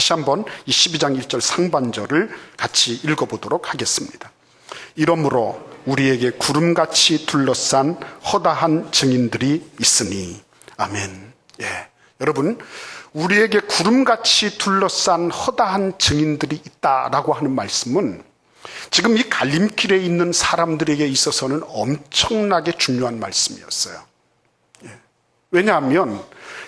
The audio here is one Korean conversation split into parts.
다시 한번 이 12장 1절 상반절을 같이 읽어보도록 하겠습니다. 이러므로 우리에게 구름같이 둘러싼 허다한 증인들이 있으니. 아멘. 예, 여러분, 우리에게 구름같이 둘러싼 허다한 증인들이 있다라고 하는 말씀은 지금 이 갈림길에 있는 사람들에게 있어서는 엄청나게 중요한 말씀이었어요. 예. 왜냐하면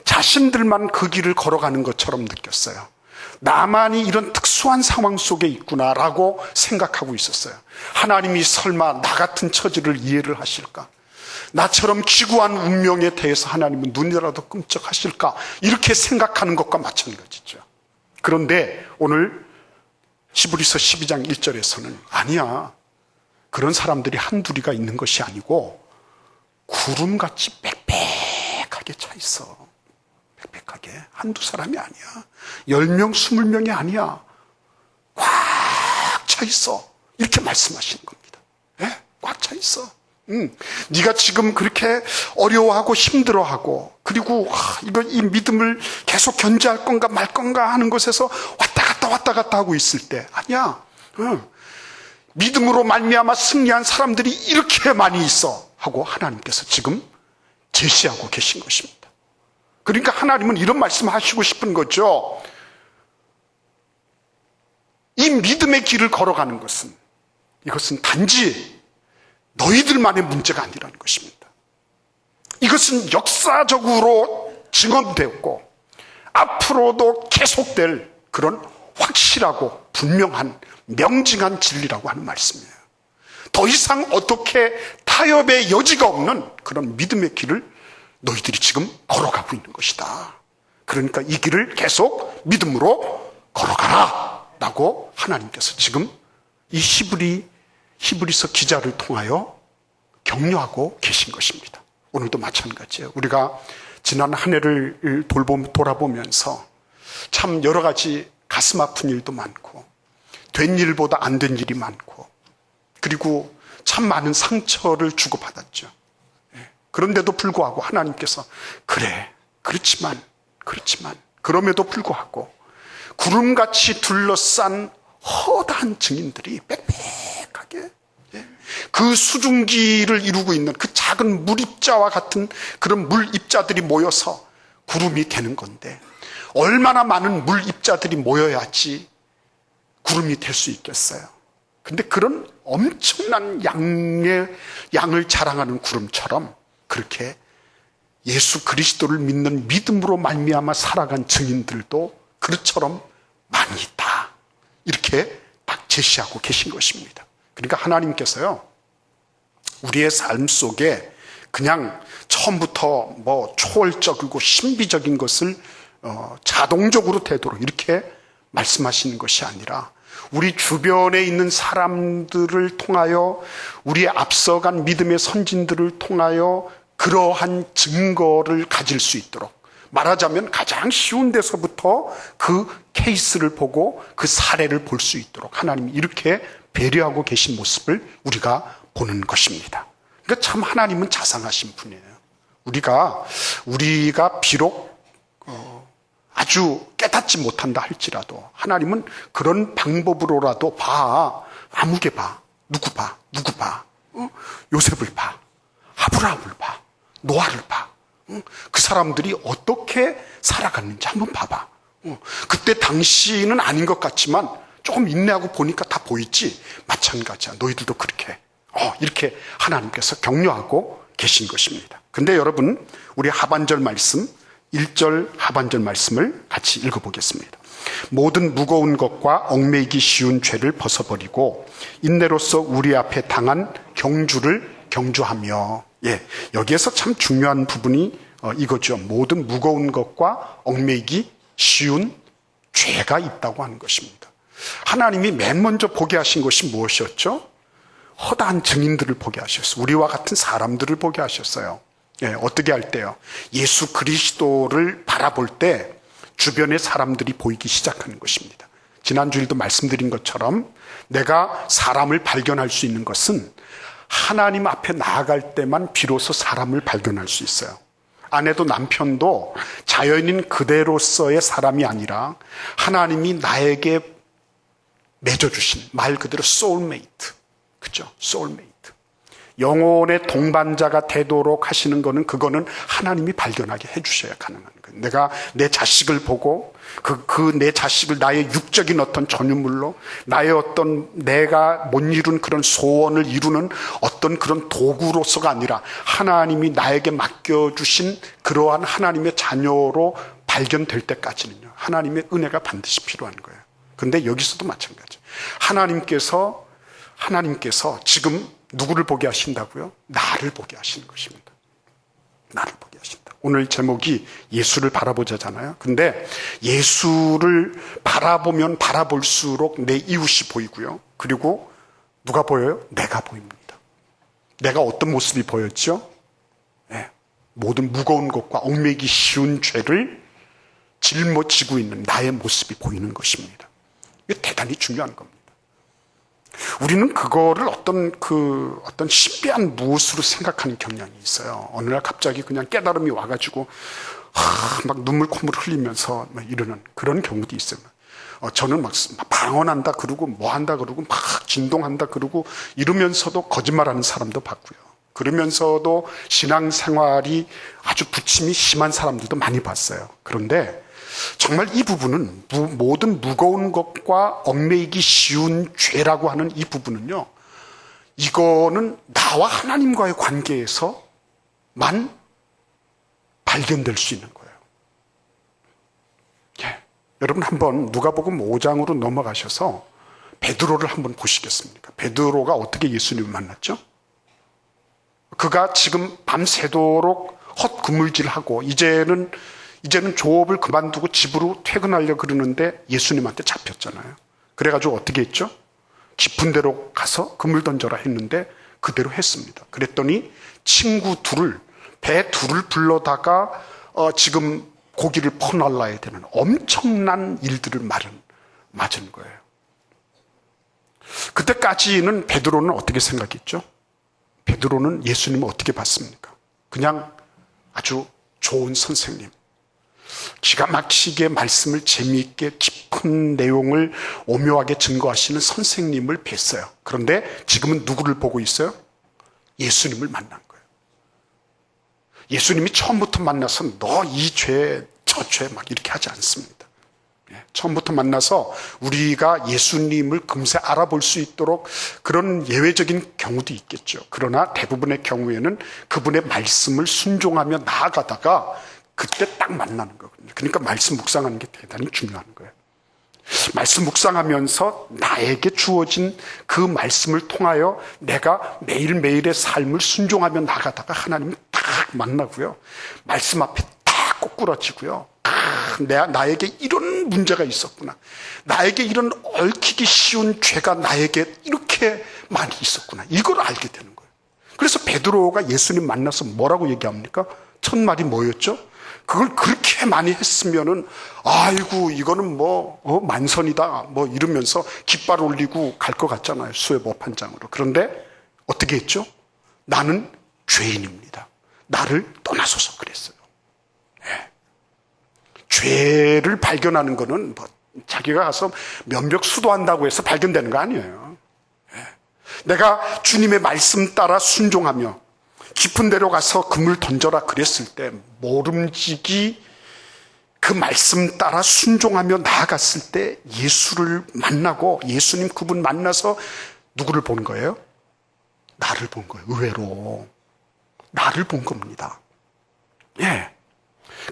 자신들만 그 길을 걸어가는 것처럼 느꼈어요. 나만이 이런 특수한 상황 속에 있구나라고 생각하고 있었어요. 하나님이 설마 나 같은 처지를 이해를 하실까? 나처럼 기구한 운명에 대해서 하나님은 눈이라도 끔찍하실까? 이렇게 생각하는 것과 마찬가지죠. 그런데 오늘 히브리서 12장 1절에서는 아니야. 그런 사람들이 한둘이가 있는 것이 아니고 구름같이 빽빽하게 차 있어. 빽빽하게. 한두 사람이 아니야. 10명, 20명이 아니야. 꽉 차 있어. 이렇게 말씀하시는 겁니다. 예? 꽉 차 있어. 네가 지금 그렇게 어려워하고 힘들어하고 그리고 이 믿음을 계속 견제할 건가 말 건가 하는 것에서 왔다 갔다 하고 있을 때 아니야. 믿음으로 말미암아 승리한 사람들이 이렇게 많이 있어 하고 하나님께서 지금 제시하고 계신 것입니다. 그러니까 하나님은 이런 말씀하시고 싶은 거죠. 이 믿음의 길을 걸어가는 것은 이것은 단지 너희들만의 문제가 아니라는 것입니다. 이것은 역사적으로 증언되었고 앞으로도 계속될 그런 확실하고 분명한 명징한 진리라고 하는 말씀이에요. 더 이상 어떻게 타협의 여지가 없는 그런 믿음의 길을 너희들이 지금 걸어가고 있는 것이다. 그러니까 이 길을 계속 믿음으로 걸어가라 라고 하나님께서 지금 이 히브리서 기자를 통하여 격려하고 계신 것입니다. 오늘도 마찬가지예요. 우리가 지난 한 해를 돌아보면서 참 여러 가지 가슴 아픈 일도 많고 된 일보다 안 된 일이 많고 그리고 참 많은 상처를 주고받았죠. 그런데도 불구하고 하나님께서 그렇지만 그럼에도 불구하고 구름같이 둘러싼 허다한 증인들이 빽빽하게 그 수증기를 이루고 있는 그 작은 물입자와 같은 그런 물입자들이 모여서 구름이 되는 건데 얼마나 많은 물입자들이 모여야지 구름이 될 수 있겠어요. 근데 그런 엄청난 양을 자랑하는 구름처럼 그렇게 예수 그리스도를 믿는 믿음으로 말미암아 살아간 증인들도 그릇처럼 많이 있다. 이렇게 딱 제시하고 계신 것입니다. 그러니까 하나님께서요, 우리의 삶 속에 그냥 처음부터 초월적이고 신비적인 것을 자동적으로 되도록 이렇게 말씀하시는 것이 아니라 우리 주변에 있는 사람들을 통하여 우리의 앞서간 믿음의 선진들을 통하여 그러한 증거를 가질 수 있도록 말하자면 가장 쉬운 데서부터 그 케이스를 보고 그 사례를 볼 수 있도록 하나님이 이렇게 배려하고 계신 모습을 우리가 보는 것입니다. 그러니까 참 하나님은 자상하신 분이에요. 우리가 비록 아주 깨닫지 못한다 할지라도 하나님은 그런 방법으로라도 아무개 봐. 누구 봐. 요셉을 봐. 아브라함을 봐. 노아를 봐. 그 사람들이 어떻게 살아갔는지 한번 봐봐. 그때 당시는 아닌 것 같지만 조금 인내하고 보니까 다 보이지. 마찬가지야. 너희들도 그렇게. 이렇게 하나님께서 격려하고 계신 것입니다. 근데 여러분, 우리 하반절 말씀 1절 하반절 말씀을 같이 읽어보겠습니다. 모든 무거운 것과 얽매이기 쉬운 죄를 벗어버리고 인내로서 우리 앞에 당한 경주를 경주하며. 여기에서 참 중요한 부분이 이거죠. 모든 무거운 것과 얽매이기 쉬운 죄가 있다고 하는 것입니다. 하나님이 맨 먼저 보게 하신 것이 무엇이었죠? 허다한 증인들을 보게 하셨어요. 우리와 같은 사람들을 보게 하셨어요. 어떻게 할 때요? 예수 그리스도를 바라볼 때 주변의 사람들이 보이기 시작하는 것입니다. 지난주일도 말씀드린 것처럼 내가 사람을 발견할 수 있는 것은 하나님 앞에 나아갈 때만 비로소 사람을 발견할 수 있어요. 아내도 남편도 자연인 그대로서의 사람이 아니라 하나님이 나에게 맺어주신 말 그대로 소울메이트. 그죠? 소울메이트. 영혼의 동반자가 되도록 하시는 거는 그거는 하나님이 발견하게 해주셔야 가능한 거예요. 내가 내 자식을 보고 내 자식을 나의 육적인 어떤 전유물로 나의 어떤 내가 못 이룬 그런 소원을 이루는 어떤 그런 도구로서가 아니라 하나님이 나에게 맡겨주신 그러한 하나님의 자녀로 발견될 때까지는요. 하나님의 은혜가 반드시 필요한 거예요. 근데 여기서도 마찬가지예요. 하나님께서 지금 누구를 보게 하신다고요? 나를 보게 하시는 것입니다. 나를 보게 하신다. 오늘 제목이 예수를 바라보자잖아요. 근데 예수를 바라보면 바라볼수록 내 이웃이 보이고요. 그리고 누가 보여요? 내가 보입니다. 내가 어떤 모습이 보였죠? 네. 모든 무거운 것과 얽매이기 쉬운 죄를 짊어지고 있는 나의 모습이 보이는 것입니다. 이게 대단히 중요한 겁니다. 우리는 그거를 어떤 신비한 무엇으로 생각하는 경향이 있어요. 어느 날 갑자기 그냥 깨달음이 와가지고 막 눈물 콧물 흘리면서 막 이러는 그런 경우도 있어요. 저는 막 방언한다 그러고 뭐 한다 그러고 막 진동한다 그러고 이러면서도 거짓말하는 사람도 봤고요. 그러면서도 신앙생활이 아주 부침이 심한 사람들도 많이 봤어요. 그런데 정말 이 부분은 모든 무거운 것과 얽매이기 쉬운 죄라고 하는 이 부분은요, 이거는 나와 하나님과의 관계에서만 발견될 수 있는 거예요. 예. 여러분 한번 누가복음 5장으로 넘어가셔서 베드로를 한번 보시겠습니까? 베드로가 어떻게 예수님을 만났죠? 그가 지금 밤새도록 헛구물질하고 이제는 조업을 그만두고 집으로 퇴근하려고 그러는데 예수님한테 잡혔잖아요. 그래가지고 어떻게 했죠? 깊은 데로 가서 그물 던져라 했는데 그대로 했습니다. 그랬더니 친구 배 둘을 불러다가 지금 고기를 퍼날라야 되는 엄청난 일들을 맞은 거예요. 그때까지는 베드로는 어떻게 생각했죠? 베드로는 예수님을 어떻게 봤습니까? 그냥 아주 좋은 선생님, 기가 막히게 말씀을 재미있게 깊은 내용을 오묘하게 증거하시는 선생님을 뵀어요. 그런데 지금은 누구를 보고 있어요? 예수님을 만난 거예요. 예수님이 처음부터 만나서 너 이 죄, 저 죄 막 이렇게 하지 않습니다. 처음부터 만나서 우리가 예수님을 금세 알아볼 수 있도록 그런 예외적인 경우도 있겠죠. 그러나 대부분의 경우에는 그분의 말씀을 순종하며 나아가다가 그때 딱 만나는 거거든요. 그러니까 말씀 묵상하는 게 대단히 중요한 거예요. 말씀 묵상하면서 나에게 주어진 그 말씀을 통하여 내가 매일매일의 삶을 순종하며 나가다가 하나님을 딱 만나고요. 말씀 앞에 딱 꼬꾸라지고요. 나에게 이런 문제가 있었구나. 나에게 이런 얽히기 쉬운 죄가 나에게 이렇게 많이 있었구나. 이걸 알게 되는 거예요. 그래서 베드로가 예수님 만나서 뭐라고 얘기합니까? 첫 말이 뭐였죠? 그걸 그렇게 많이 했으면은, 아이고, 이거는 만선이다. 이러면서 깃발 올리고 갈 것 같잖아요. 수의 법한장으로. 그런데 어떻게 했죠? 나는 죄인입니다. 나를 떠나소서 그랬어요. 네. 죄를 발견하는 거는 자기가 가서 면벽 수도한다고 해서 발견되는 거 아니에요. 네. 내가 주님의 말씀 따라 순종하며 깊은 데로 가서 그물 던져라 그랬을 때 모름지기 그 말씀 따라 순종하며 나아갔을 때 예수를 만나고 예수님 그분 만나서 누구를 본 거예요? 나를 본 거예요. 의외로 나를 본 겁니다. 예.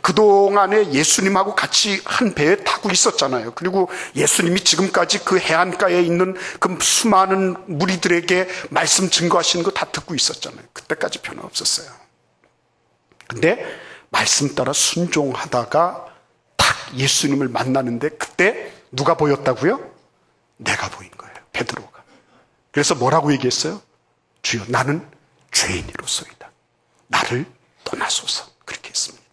그동안에 예수님하고 같이 한 배에 타고 있었잖아요. 그리고 예수님이 지금까지 그 해안가에 있는 그 수많은 무리들에게 말씀 증거하시는 거 다 듣고 있었잖아요. 그때까지 변화 없었어요. 근데 말씀 따라 순종하다가 딱 예수님을 만나는데 그때 누가 보였다고요? 내가 보인 거예요. 베드로가. 그래서 뭐라고 얘기했어요? 주여, 나는 죄인이로소이다. 나를 떠나소서. 그렇게 했습니다.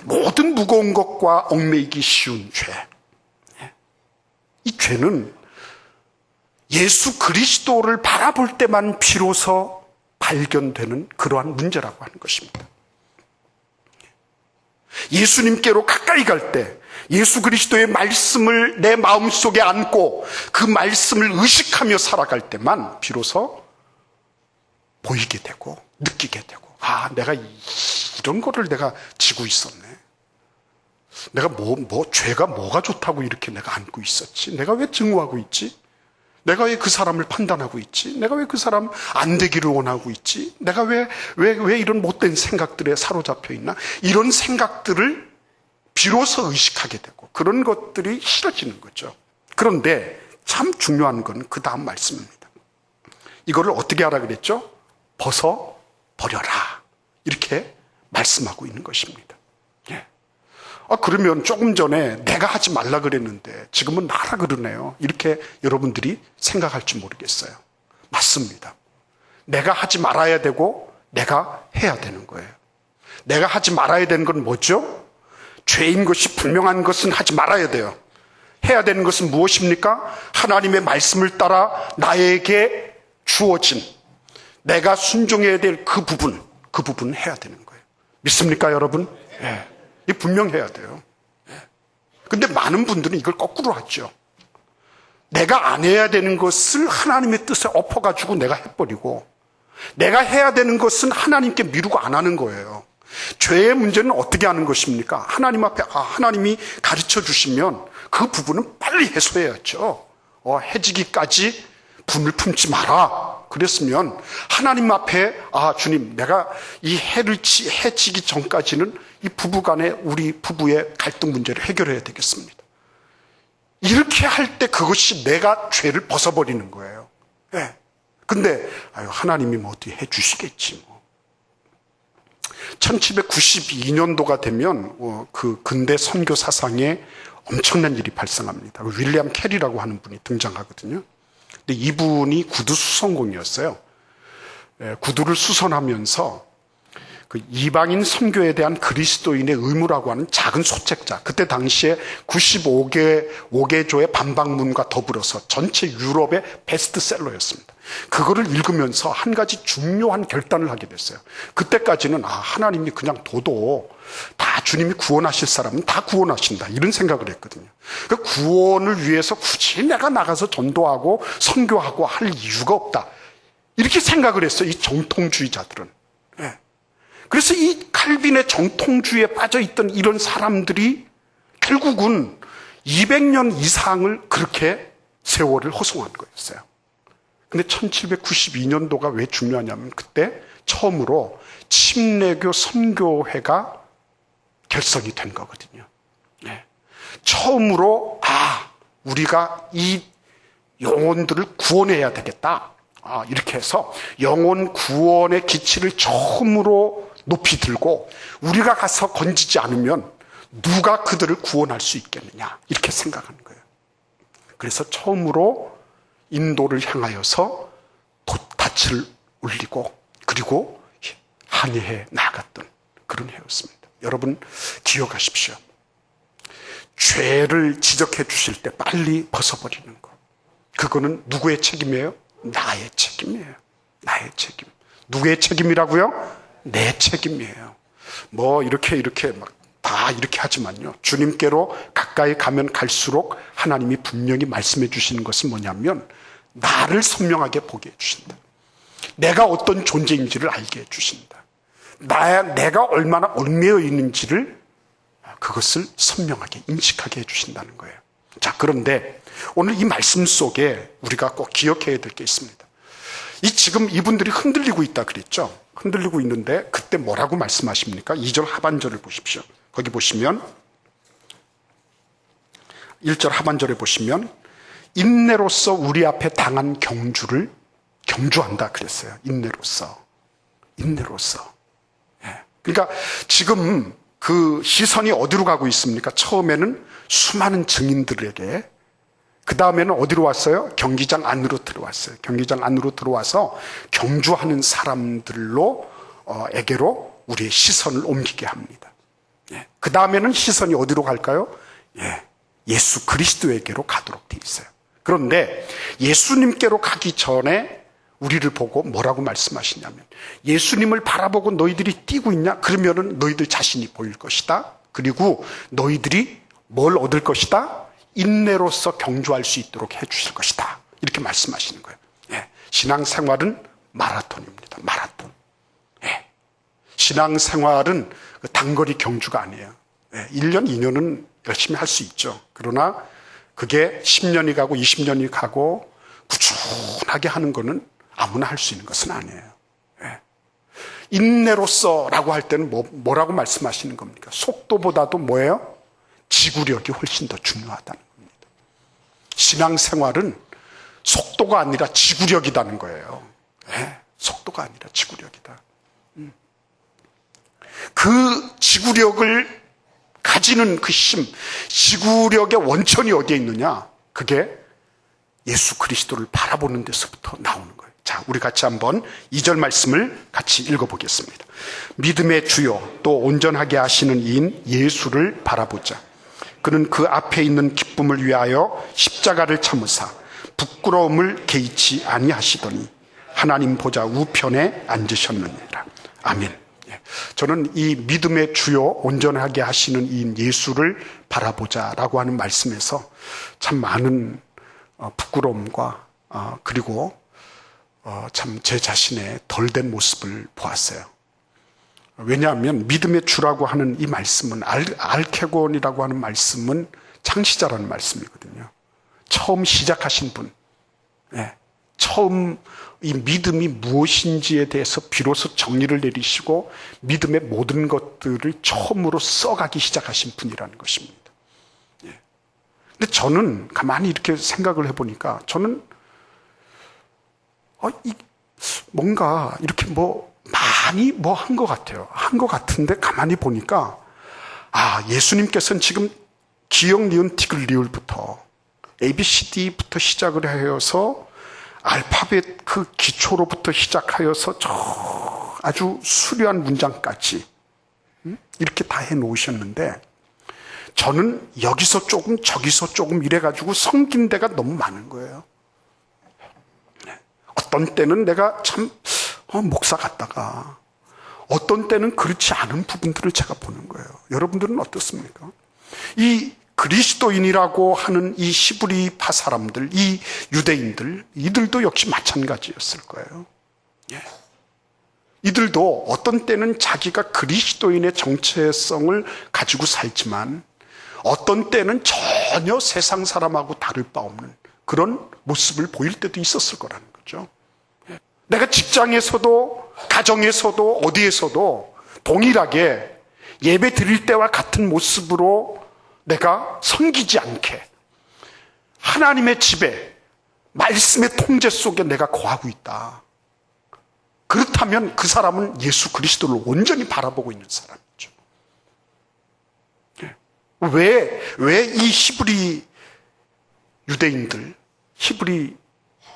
모든 무거운 것과 얽매이기 쉬운 죄. 이 죄는 예수 그리스도를 바라볼 때만 비로소 발견되는 그러한 문제라고 하는 것입니다. 예수님께로 가까이 갈 때, 예수 그리스도의 말씀을 내 마음속에 안고 그 말씀을 의식하며 살아갈 때만 비로소 보이게 되고 느끼게 되고, 아, 내가 이런 거를 내가 지고 있었네. 내가 죄가 뭐가 좋다고 이렇게 내가 안고 있었지? 내가 왜 증오하고 있지? 내가 왜 그 사람을 판단하고 있지? 내가 왜 그 사람 안 되기를 원하고 있지? 내가 왜 이런 못된 생각들에 사로잡혀 있나? 이런 생각들을 비로소 의식하게 되고 그런 것들이 싫어지는 거죠. 그런데 참 중요한 건 그 다음 말씀입니다. 이거를 어떻게 하라 그랬죠? 벗어버려라. 이렇게 말씀하고 있는 것입니다. 예. 그러면 조금 전에 내가 하지 말라 그랬는데 지금은 나라 그러네요. 이렇게 여러분들이 생각할지 모르겠어요. 맞습니다. 내가 하지 말아야 되고 내가 해야 되는 거예요. 내가 하지 말아야 되는 건 뭐죠? 죄인 것이 분명한 것은 하지 말아야 돼요. 해야 되는 것은 무엇입니까? 하나님의 말씀을 따라 나에게 주어진 내가 순종해야 될 그 부분 해야 되는 거예요. 믿습니까, 여러분? 예. 이 분명해야 돼요. 근데 많은 분들은 이걸 거꾸로 하죠. 내가 안 해야 되는 것을 하나님의 뜻에 엎어가지고 내가 해버리고, 내가 해야 되는 것은 하나님께 미루고 안 하는 거예요. 죄의 문제는 어떻게 하는 것입니까? 하나님 앞에 하나님이 가르쳐 주시면 그 부분은 빨리 해소해야죠. 해지기까지 분을 품지 마라. 그랬으면 하나님 앞에 주님, 내가 이 해지기 전까지는 이 부부간에 우리 부부의 갈등 문제를 해결해야 되겠습니다. 이렇게 할 때 그것이 내가 죄를 벗어버리는 거예요. 예. 근데 하나님이 뭐 어떻게 해주시겠지 뭐. 1792년도가 되면 그 근대 선교 사상에 엄청난 일이 발생합니다. 윌리엄 캐리라고 하는 분이 등장하거든요. 근데 이분이 구두 수선공이었어요. 구두를 수선하면서 그 이방인 선교에 대한 그리스도인의 의무라고 하는 작은 소책자, 그때 당시에 95개조의 반박문과 더불어서 전체 유럽의 베스트셀러였습니다. 그거를 읽으면서 한 가지 중요한 결단을 하게 됐어요. 그때까지는 하나님이 그냥 둬도 다 주님이 구원하실 사람은 다 구원하신다, 이런 생각을 했거든요. 그 구원을 위해서 굳이 내가 나가서 전도하고 선교하고 할 이유가 없다, 이렇게 생각을 했어요, 이 정통주의자들은. 예. 그래서 이 칼빈의 정통주의에 빠져있던 이런 사람들이 결국은 200년 이상을 그렇게 세월을 허송한 거였어요. 근데 1792년도가 왜 중요하냐면 그때 처음으로 침례교 선교회가 결성이 된 거거든요. 네. 처음으로 우리가 이 영혼들을 구원해야 되겠다, 이렇게 해서 영혼 구원의 기치를 처음으로 높이 들고, 우리가 가서 건지지 않으면 누가 그들을 구원할 수 있겠느냐, 이렇게 생각하는 거예요. 그래서 처음으로 인도를 향하여서 돛을 울리고 그리고 항해해 나갔던 그런 해였습니다. 여러분 기억하십시오. 죄를 지적해 주실 때 빨리 벗어버리는 것, 그거는 누구의 책임이에요? 나의 책임이에요. 나의 책임. 누구의 책임이라고요? 내 책임이에요. 이렇게 막 다 이렇게 하지만요, 주님께로 가까이 가면 갈수록 하나님이 분명히 말씀해 주시는 것은 뭐냐면 나를 선명하게 보게 해주신다. 내가 어떤 존재인지를 알게 해주신다. 내가 얼마나 얽매여 있는지를, 그것을 선명하게 인식하게 해주신다는 거예요. 자, 그런데 오늘 이 말씀 속에 우리가 꼭 기억해야 될 게 있습니다. 지금 이분들이 흔들리고 있다 그랬죠? 흔들리고 있는데 그때 뭐라고 말씀하십니까? 2절 하반절을 보십시오. 거기 보시면 1절 하반절에 보시면 인내로서 우리 앞에 당한 경주를 경주한다 그랬어요. 인내로서. 예. 그러니까 지금 그 시선이 어디로 가고 있습니까? 처음에는 수많은 증인들에게, 그 다음에는 어디로 왔어요? 경기장 안으로 들어왔어요. 경기장 안으로 들어와서 경주하는 사람들로 에게로 우리의 시선을 옮기게 합니다. 예. 그 다음에는 시선이 어디로 갈까요? 예수 그리스도에게로 가도록 돼 있어요. 그런데 예수님께로 가기 전에 우리를 보고 뭐라고 말씀하시냐면, 예수님을 바라보고 너희들이 뛰고 있냐? 그러면은 너희들 자신이 보일 것이다. 그리고 너희들이 뭘 얻을 것이다? 인내로서 경주할 수 있도록 해주실 것이다. 이렇게 말씀하시는 거예요. 예. 신앙생활은 마라톤입니다. 마라톤. 예. 신앙생활은 단거리 경주가 아니에요. 예. 1년, 2년은 열심히 할 수 있죠. 그러나 그게 10년이 가고 20년이 가고 꾸준하게 하는 거는 아무나 할 수 있는 것은 아니에요. 예. 인내로서라고 할 때는 뭐라고 말씀하시는 겁니까? 속도보다도 뭐예요? 지구력이 훨씬 더 중요하다는 겁니다. 신앙생활은 속도가 아니라 지구력이라는 거예요. 예. 속도가 아니라 지구력이다. 그 지구력을 가지는 그 힘, 지구력의 원천이 어디에 있느냐? 그게 예수 그리스도를 바라보는 데서부터 나오는 거예요. 자, 우리 같이 한번 2절 말씀을 같이 읽어보겠습니다. 믿음의 주요 또 온전하게 하시는 이인 예수를 바라보자. 그는 그 앞에 있는 기쁨을 위하여 십자가를 참으사 부끄러움을 개의치 아니하시더니 하나님 보좌 우편에 앉으셨느니라. 아멘. 저는 이 믿음의 주요 온전하게 하시는 이인 예수를 바라보자라고 하는 말씀에서 참 많은 부끄러움과 그리고 참 제 자신의 덜된 모습을 보았어요. 왜냐하면 믿음의 주라고 하는 이 말씀은 알케곤이라고 하는 말씀은 창시자라는 말씀이거든요. 처음 시작하신 분, 처음 이 믿음이 무엇인지에 대해서 비로소 정리를 내리시고 믿음의 모든 것들을 처음으로 써가기 시작하신 분이라는 것입니다. 근데 저는 가만히 이렇게 생각을 해보니까 저는 뭔가 이렇게 많이 한 것 같아요. 한 것 같은데 가만히 보니까 예수님께서는 지금 기역, 니은, 티글, 리을부터 ABCD부터 시작을 해서 알파벳 그 기초로부터 시작하여서 저 아주 수려한 문장까지 이렇게 다 해놓으셨는데 저는 여기서 조금 저기서 조금 이래가지고 성긴 데가 너무 많은 거예요. 어떤 때는 내가 참 목사 같다가 어떤 때는 그렇지 않은 부분들을 제가 보는 거예요. 여러분들은 어떻습니까? 이 그리스도인이라고 하는 이 히브리파 사람들, 이 유대인들, 이들도 역시 마찬가지였을 거예요. 이들도 어떤 때는 자기가 그리스도인의 정체성을 가지고 살지만 어떤 때는 전혀 세상 사람하고 다를 바 없는 그런 모습을 보일 때도 있었을 거라는 거죠. 내가 직장에서도 가정에서도 어디에서도 동일하게 예배 드릴 때와 같은 모습으로 내가 섬기지 않게 하나님의 집에 말씀의 통제 속에 내가 거하고 있다. 그렇다면 그 사람은 예수 그리스도를 온전히 바라보고 있는 사람이죠. 왜 이 히브리 유대인들, 히브리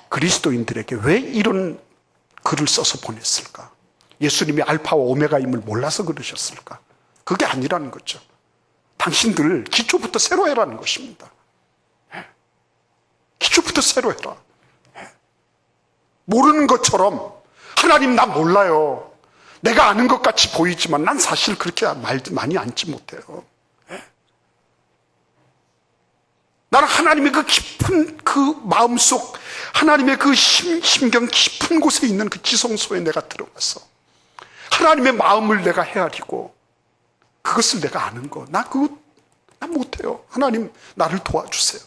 그리스도인들에게 왜 이런 글을 써서 보냈을까? 예수님이 알파와 오메가임을 몰라서 그러셨을까? 그게 아니라는 거죠. 당신들 기초부터 새로 해라는 것입니다. 기초부터 새로 해라. 모르는 것처럼 하나님 나 몰라요. 내가 아는 것 같이 보이지만 난 사실 그렇게 말 많이 앉지 못해요. 나는 하나님의 그 깊은 그 마음속 하나님의 그 심경 깊은 곳에 있는 그 지성소에 내가 들어가서 하나님의 마음을 내가 헤아리고 그것을 내가 아는 거 나 못해요. 하나님 나를 도와주세요.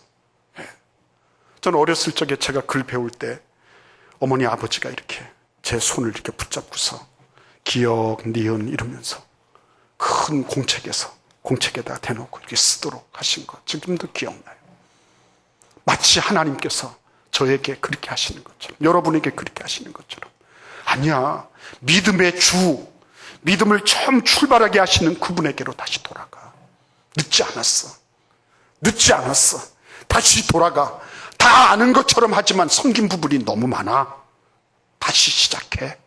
저는 어렸을 적에 제가 글 배울 때 어머니 아버지가 이렇게 제 손을 이렇게 붙잡고서 기역, 니은 이러면서 큰 공책에다가 대놓고 이렇게 쓰도록 하신 거 지금도 기억나요. 마치 하나님께서 저에게 그렇게 하시는 것처럼 여러분에게 그렇게 하시는 것처럼 아니야. 믿음의 주, 믿음을 처음 출발하게 하시는 그분에게로 다시 돌아가. 늦지 않았어. 다시 돌아가. 다 아는 것처럼 하지만 섬긴 부분이 너무 많아. 다시 시작해.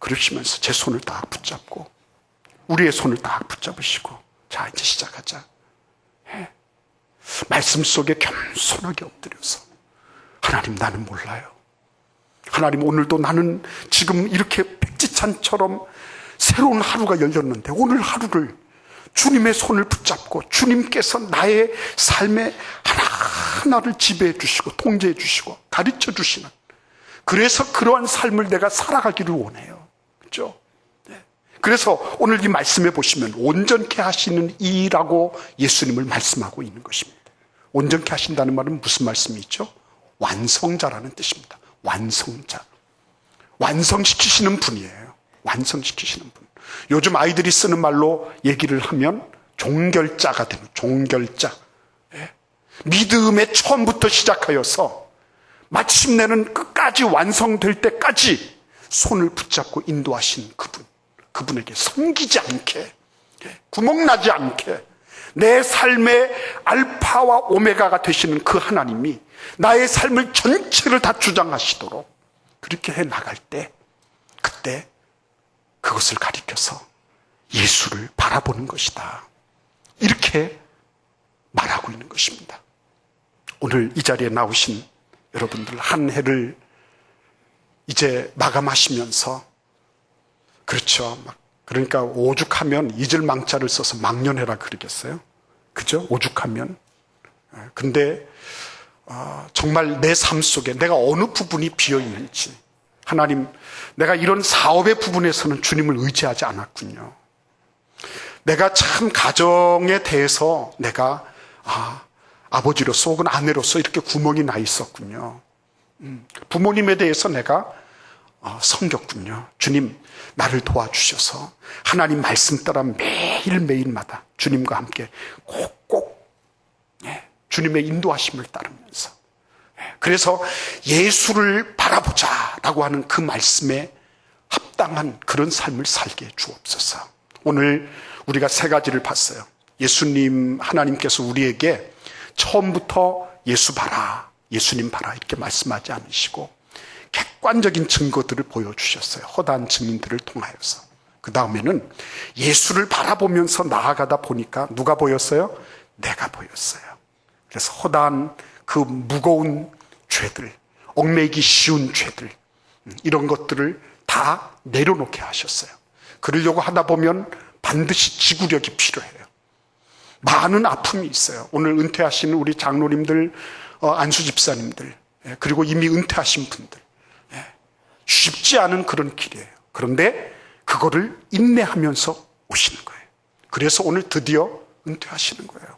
그러시면서 제 손을 딱 붙잡고 우리의 손을 딱 붙잡으시고 자 이제 시작하자. 말씀 속에 겸손하게 엎드려서 하나님 나는 몰라요. 하나님 오늘도 나는 지금 이렇게 백지찬처럼 새로운 하루가 열렸는데 오늘 하루를 주님의 손을 붙잡고 주님께서 나의 삶의 하나하나를 지배해 주시고 통제해 주시고 가르쳐 주시는, 그래서 그러한 삶을 내가 살아가기를 원해요. 그렇죠? 그래서 오늘 이 말씀해 보시면 온전케 하시는 이라고 예수님을 말씀하고 있는 것입니다. 온전케 하신다는 말은 무슨 말씀이죠? 완성자라는 뜻입니다. 완성자. 완성시키시는 분이에요. 완성시키시는 분. 요즘 아이들이 쓰는 말로 얘기를 하면 종결자가 되는, 종결자. 믿음의 처음부터 시작하여서 마침내는 끝까지 완성될 때까지 손을 붙잡고 인도하신 그분. 그분에게 섬기지 않게, 구멍나지 않게 내 삶의 알파와 오메가가 되시는 그 하나님이 나의 삶을 전체를 다 주장하시도록 그렇게 해 나갈 때, 그때 그것을 가리켜서 예수를 바라보는 것이다, 이렇게 말하고 있는 것입니다. 오늘 이 자리에 나오신 여러분들, 한 해를 이제 마감하시면서, 그렇죠, 그러니까 오죽하면 이슬망자를 써서 망년해라 그러겠어요? 그죠? 오죽하면. 근데 정말 내 삶 속에 내가 어느 부분이 비어있는지, 하나님, 내가 이런 사업의 부분에서는 주님을 의지하지 않았군요. 내가 참 가정에 대해서 내가 아버지로서 혹은 아내로서 이렇게 구멍이 나 있었군요. 부모님에 대해서 내가 섬겼군요. 주님, 나를 도와주셔서 하나님 말씀 따라 매일매일마다 주님과 함께 꼭꼭 주님의 인도하심을 따르면서, 그래서 예수를 바라보자라고 하는 그 말씀에 합당한 그런 삶을 살게 주옵소서. 오늘 우리가 세 가지를 봤어요. 예수님, 하나님께서 우리에게 처음부터 예수 봐라, 예수님 봐라 이렇게 말씀하지 않으시고 객관적인 증거들을 보여주셨어요. 허다한 증인들을 통하여서. 그 다음에는 예수를 바라보면서 나아가다 보니까 누가 보였어요? 내가 보였어요. 그래서 허다한 그 무거운 죄들, 얽매이기 쉬운 죄들, 이런 것들을 다 내려놓게 하셨어요. 그러려고 하다 보면 반드시 지구력이 필요해요. 많은 아픔이 있어요. 오늘 은퇴하신 우리 장로님들, 안수 집사님들, 그리고 이미 은퇴하신 분들, 쉽지 않은 그런 길이에요. 그런데 그거를 인내하면서 오시는 거예요. 그래서 오늘 드디어 은퇴하시는 거예요.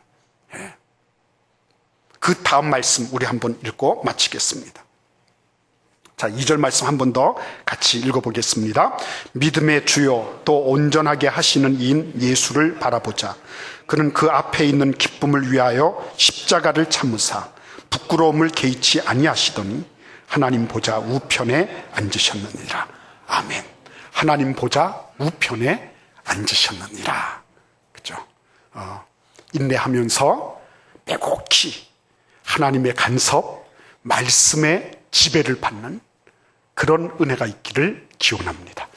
그 다음 말씀 우리 한번 읽고 마치겠습니다. 자, 2절 말씀 한 번 더 같이 읽어보겠습니다. 믿음의 주요 또 온전하게 하시는 이인 예수를 바라보자. 그는 그 앞에 있는 기쁨을 위하여 십자가를 참으사 부끄러움을 개의치 아니하시더니 하나님 보좌 우편에 앉으셨느니라. 아멘. 하나님 보좌 우편에 앉으셨느니라. 그죠? 인내하면서 빼곡히 하나님의 간섭, 말씀의 지배를 받는 그런 은혜가 있기를 기원합니다.